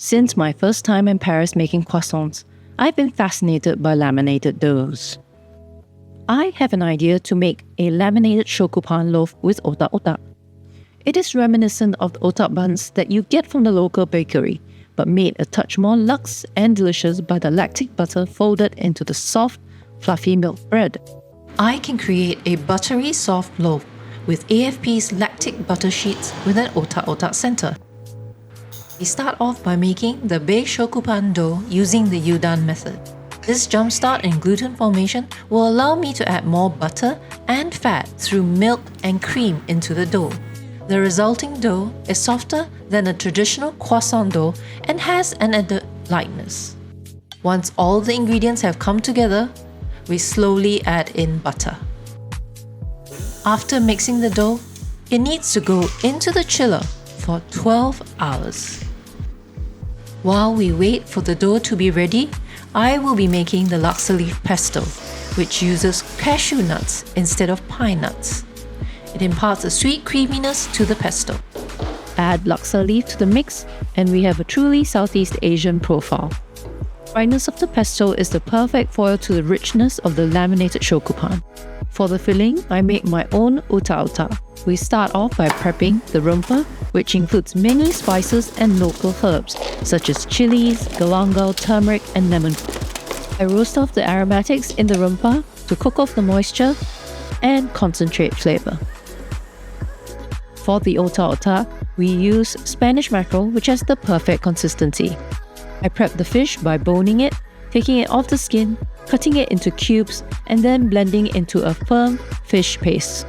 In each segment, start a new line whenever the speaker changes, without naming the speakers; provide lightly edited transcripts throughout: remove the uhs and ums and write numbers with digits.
Since my first time in Paris making croissants, I've been fascinated by laminated doughs. I have an idea to make a laminated Shokupan loaf with otak otak. It is reminiscent of the otak buns that you get from the local bakery, but made a touch more luxe and delicious by the lactic butter folded into the soft, fluffy milk bread. I can create a buttery soft loaf with AFP's lactic butter sheets with an otak otak center. We start off by making the beige shokupan dough using the Yudan method. This jumpstart in gluten formation will allow me to add more butter and fat through milk and cream into the dough. The resulting dough is softer than a traditional croissant dough and has an added lightness. Once all the ingredients have come together, we slowly add in butter. After mixing the dough, it needs to go into the chiller for 12 hours. While we wait for the dough to be ready, I will be making the Laksa leaf pesto, which uses cashew nuts instead of pine nuts. It imparts a sweet creaminess to the pesto. Add Laksa leaf to the mix and we have a truly Southeast Asian profile. The brightness of the pesto is the perfect foil to the richness of the laminated shokupan. For the filling, I make my own otak otak. We start off by prepping the rumpa, which includes many spices and local herbs, such as chilies, galangal, turmeric, and lemon. I roast off the aromatics in the rumpa to cook off the moisture and concentrate flavour. For the otak otak, we use Spanish mackerel, which has the perfect consistency. I prep the fish by boning it, taking it off the skin, cutting it into cubes, and then blending into a firm fish paste.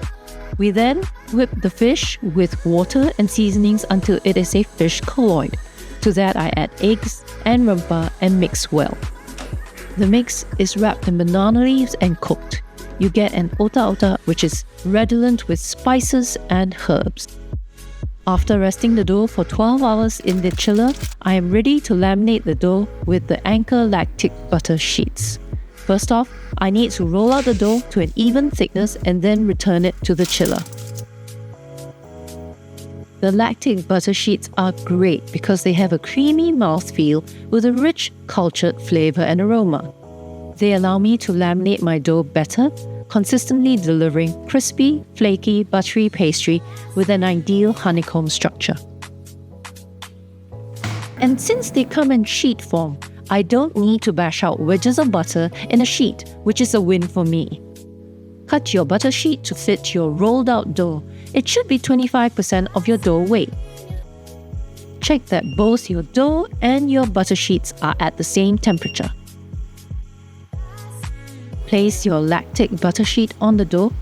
We then whip the fish with water and seasonings until it is a fish colloid. To that I add eggs and rumpa and mix well. The mix is wrapped in banana leaves and cooked. You get an otak otak which is redolent with spices and herbs. After resting the dough for 12 hours in the chiller, I am ready to laminate the dough with the Anchor lactic butter sheets. First off, I need to roll out the dough to an even thickness and then return it to the chiller. The lactic butter sheets are great because they have a creamy mouthfeel with a rich, cultured flavour and aroma. They allow me to laminate my dough better, consistently delivering crispy, flaky, buttery pastry with an ideal honeycomb structure. And since they come in sheet form, I don't need to bash out wedges of butter in a sheet, which is a win for me. Cut your butter sheet to fit your rolled out dough. It should be 25% of your dough weight. Check that both your dough and your butter sheets are at the same temperature. Place your lactic butter sheet on the dough,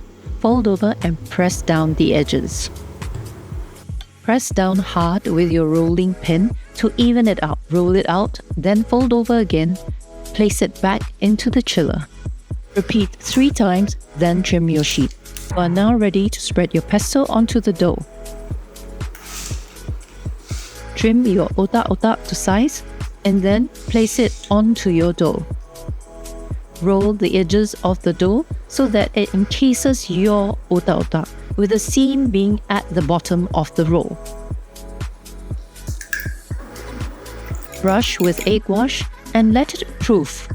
fold over and press down the edges. Press down hard with your rolling pin to even it out. Roll it out, then fold over again. Place it back into the chiller. Repeat 3 times, then trim your sheet. You are now ready to spread your pesto onto the dough. Trim your otak otak to size and then place it onto your dough. Roll the edges of the dough so that it encases your otak otak, with the seam being at the bottom of the roll. Brush with egg wash and let it proof.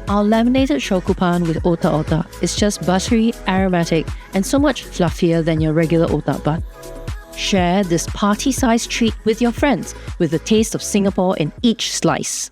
Our laminated shokupan with otak otak is just buttery, aromatic, and so much fluffier than your regular otak bun. Share this party-sized treat with your friends with the taste of Singapore in each slice.